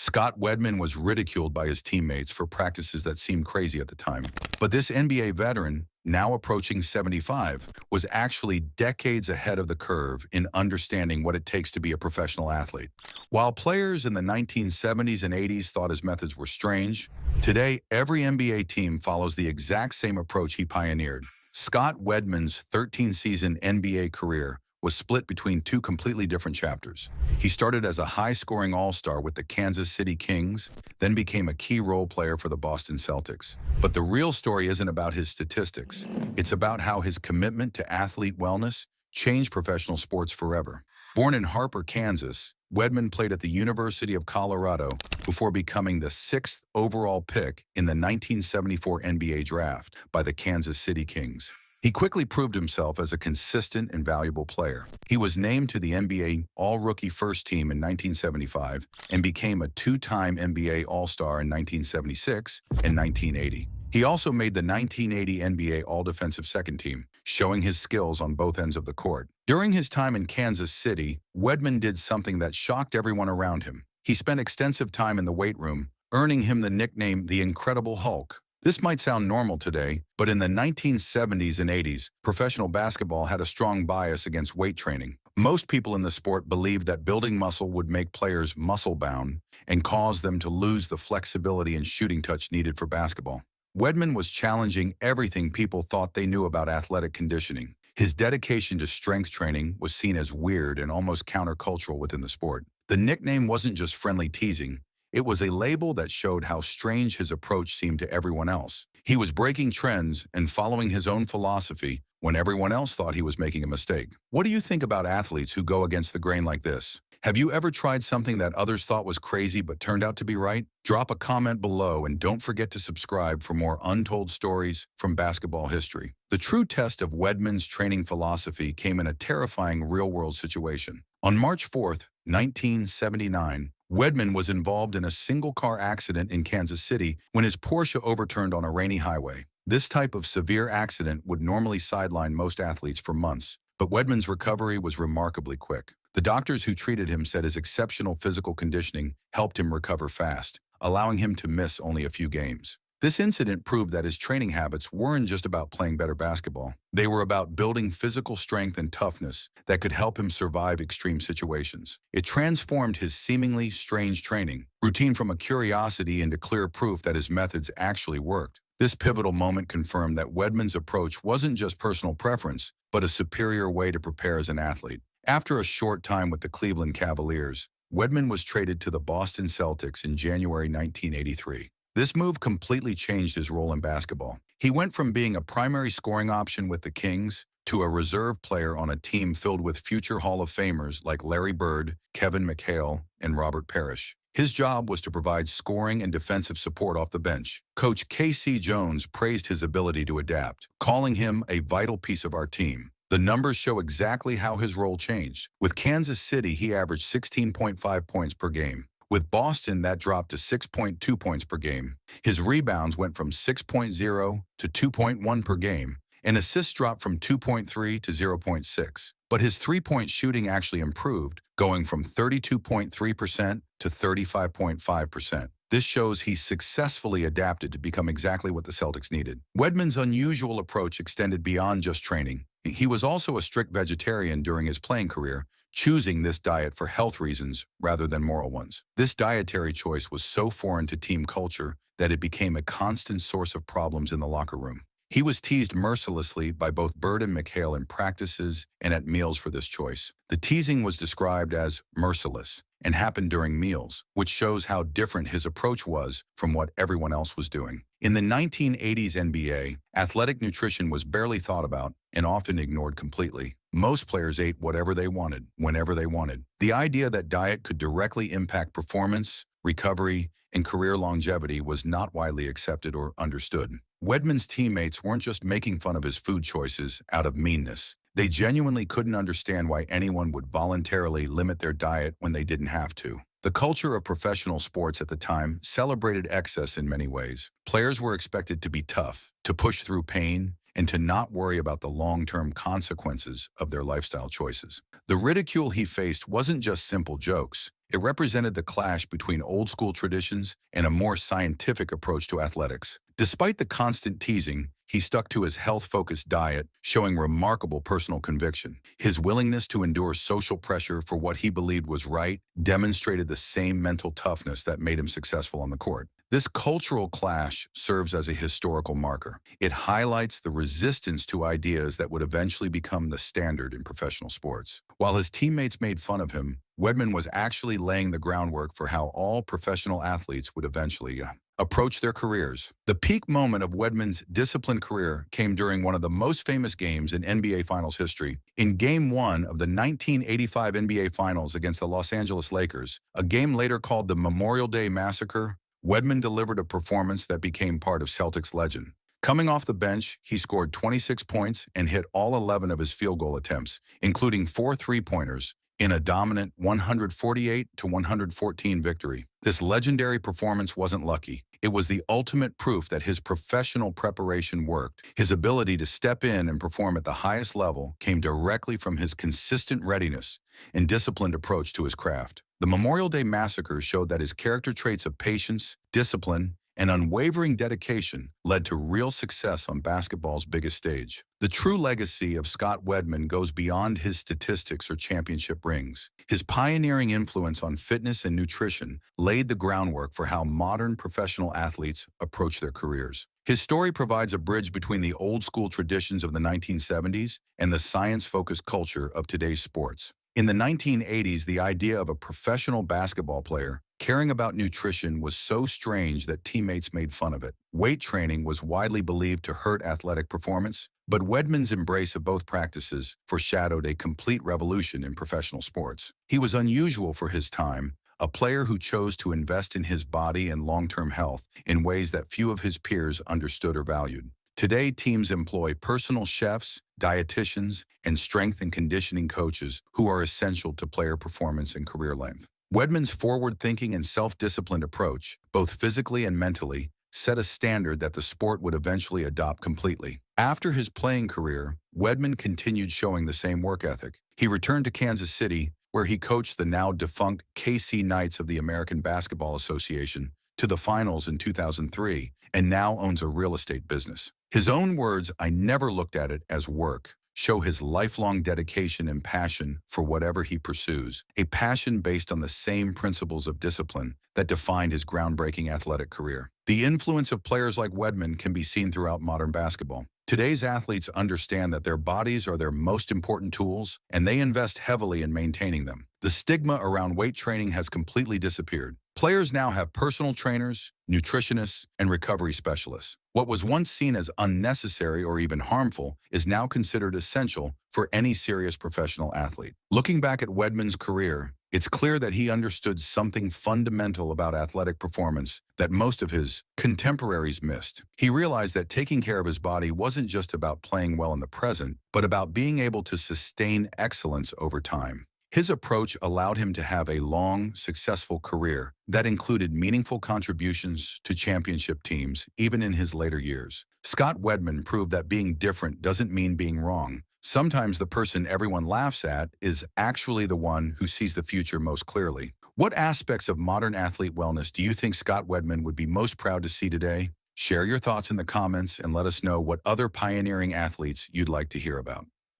Scott Wedman was ridiculed by his teammates for practices that seemed crazy at the time. But this NBA veteran, now approaching 75, was actually decades ahead of the curve in understanding what it takes to be a professional athlete. While players in the 1970s and 80s thought his methods were strange, today every NBA team follows the exact same approach he pioneered. Scott Wedman's 13-season NBA career was split between two completely different chapters. He started as a high-scoring all-star with the Kansas City Kings, then became a key role player for the Boston Celtics. But the real story isn't about his statistics. It's about how his commitment to athlete wellness changed professional sports forever. Born in Harper, Kansas, Wedman played at the University of Colorado before becoming the sixth overall pick in the 1974 NBA draft by the Kansas City Kings. He quickly proved himself as a consistent and valuable player. He was named to the NBA All-Rookie First Team in 1975 and became a two-time NBA All-Star in 1976 and 1980. He also made the 1980 NBA All-Defensive Second Team, showing his skills on both ends of the court. During his time in Kansas City, Wedman did something that shocked everyone around him. He spent extensive time in the weight room, earning him the nickname the Incredible Hulk. This might sound normal today, but in the 1970s and 80s, professional basketball had a strong bias against weight training. Most people in the sport believed that building muscle would make players muscle-bound and cause them to lose the flexibility and shooting touch needed for basketball. Wedman was challenging everything people thought they knew about athletic conditioning. His dedication to strength training was seen as weird and almost countercultural within the sport. The nickname wasn't just friendly teasing. It was a label that showed how strange his approach seemed to everyone else. He was breaking trends and following his own philosophy when everyone else thought he was making a mistake. What do you think about athletes who go against the grain like this? Have you ever tried something that others thought was crazy but turned out to be right? Drop a comment below and don't forget to subscribe for more untold stories from basketball history. The true test of Wedman's training philosophy came in a terrifying real-world situation. On March 4th, 1979, Wedman was involved in a single-car accident in Kansas City when his Porsche overturned on a rainy highway. This type of severe accident would normally sideline most athletes for months, but Wedman's recovery was remarkably quick. The doctors who treated him said his exceptional physical conditioning helped him recover fast, allowing him to miss only a few games. This incident proved that his training habits weren't just about playing better basketball. They were about building physical strength and toughness that could help him survive extreme situations. It transformed his seemingly strange training routine from a curiosity into clear proof that his methods actually worked. This pivotal moment confirmed that Wedman's approach wasn't just personal preference, but a superior way to prepare as an athlete. After a short time with the Cleveland Cavaliers, Wedman was traded to the Boston Celtics in January 1983. This move completely changed his role in basketball. He went from being a primary scoring option with the Kings to a reserve player on a team filled with future Hall of Famers like Larry Bird, Kevin McHale, and Robert Parrish. His job was to provide scoring and defensive support off the bench. Coach K.C. Jones praised his ability to adapt, calling him a vital piece of our team. The numbers show exactly how his role changed. With Kansas City, he averaged 16.5 points per game. With Boston, that dropped to 6.2 points per game. His rebounds went from 6.0 to 2.1 per game, and assists dropped from 2.3 to 0.6. But his three-point shooting actually improved, going from 32.3% to 35.5%. This shows he successfully adapted to become exactly what the Celtics needed. Wedman's unusual approach extended beyond just training. He was also a strict vegetarian during his playing career, choosing this diet for health reasons rather than moral ones. This dietary choice was so foreign to team culture that it became a constant source of problems in the locker room. He was teased mercilessly by both Bird and McHale in practices and at meals for this choice. The teasing was described as merciless and happened during meals, which shows how different his approach was from what everyone else was doing. In the 1980s NBA, athletic nutrition was barely thought about and often ignored completely. Most players ate whatever they wanted, whenever they wanted. The idea that diet could directly impact performance, recovery, and career longevity was not widely accepted or understood. Wedman's teammates weren't just making fun of his food choices out of meanness. They genuinely couldn't understand why anyone would voluntarily limit their diet when they didn't have to. The culture of professional sports at the time celebrated excess in many ways. Players were expected to be tough, to push through pain, and to not worry about the long-term consequences of their lifestyle choices. The ridicule he faced wasn't just simple jokes. It represented the clash between old-school traditions and a more scientific approach to athletics. Despite the constant teasing, he stuck to his health-focused diet, showing remarkable personal conviction. His willingness to endure social pressure for what he believed was right demonstrated the same mental toughness that made him successful on the court. This cultural clash serves as a historical marker. It highlights the resistance to ideas that would eventually become the standard in professional sports. While his teammates made fun of him, Wedman was actually laying the groundwork for how all professional athletes would eventually approach their careers. The peak moment of Wedman's disciplined career came during one of the most famous games in NBA Finals history. In Game 1 of the 1985 NBA Finals against the Los Angeles Lakers, a game later called the Memorial Day Massacre, Wedman delivered a performance that became part of Celtics legend. Coming off the bench, he scored 26 points and hit all 11 of his field goal attempts, including 4 three-pointers, in a dominant 148-114 victory. This legendary performance wasn't lucky. It was the ultimate proof that his professional preparation worked. His ability to step in and perform at the highest level came directly from his consistent readiness and disciplined approach to his craft. The Memorial Day Massacre showed that his character traits of patience, discipline, and unwavering dedication led to real success on basketball's biggest stage. The true legacy of Scott Wedman goes beyond his statistics or championship rings. His pioneering influence on fitness and nutrition laid the groundwork for how modern professional athletes approach their careers. His story provides a bridge between the old-school traditions of the 1970s and the science-focused culture of today's sports. In the 1980s, the idea of a professional basketball player caring about nutrition was so strange that teammates made fun of it. Weight training was widely believed to hurt athletic performance, but Wedman's embrace of both practices foreshadowed a complete revolution in professional sports. He was unusual for his time, a player who chose to invest in his body and long-term health in ways that few of his peers understood or valued. Today, teams employ personal chefs, dietitians, and strength and conditioning coaches who are essential to player performance and career length. Wedman's forward-thinking and self-disciplined approach, both physically and mentally, set a standard that the sport would eventually adopt completely. After his playing career, Wedman continued showing the same work ethic. He returned to Kansas City, where he coached the now-defunct KC Knights of the American Basketball Association to the finals in 2003, and now owns a real estate business. His own words, "I never looked at it as work," show his lifelong dedication and passion for whatever he pursues, a passion based on the same principles of discipline that defined his groundbreaking athletic career. The influence of players like Wedman can be seen throughout modern basketball. Today's athletes understand that their bodies are their most important tools, and they invest heavily in maintaining them. The stigma around weight training has completely disappeared. Players now have personal trainers, nutritionists, and recovery specialists. What was once seen as unnecessary or even harmful is now considered essential for any serious professional athlete. Looking back at Wedman's career, it's clear that he understood something fundamental about athletic performance that most of his contemporaries missed. He realized that taking care of his body wasn't just about playing well in the present, but about being able to sustain excellence over time. His approach allowed him to have a long, successful career that included meaningful contributions to championship teams, even in his later years. Scott Wedman proved that being different doesn't mean being wrong. Sometimes the person everyone laughs at is actually the one who sees the future most clearly. What aspects of modern athlete wellness do you think Scott Wedman would be most proud to see today? Share your thoughts in the comments and let us know what other pioneering athletes you'd like to hear about.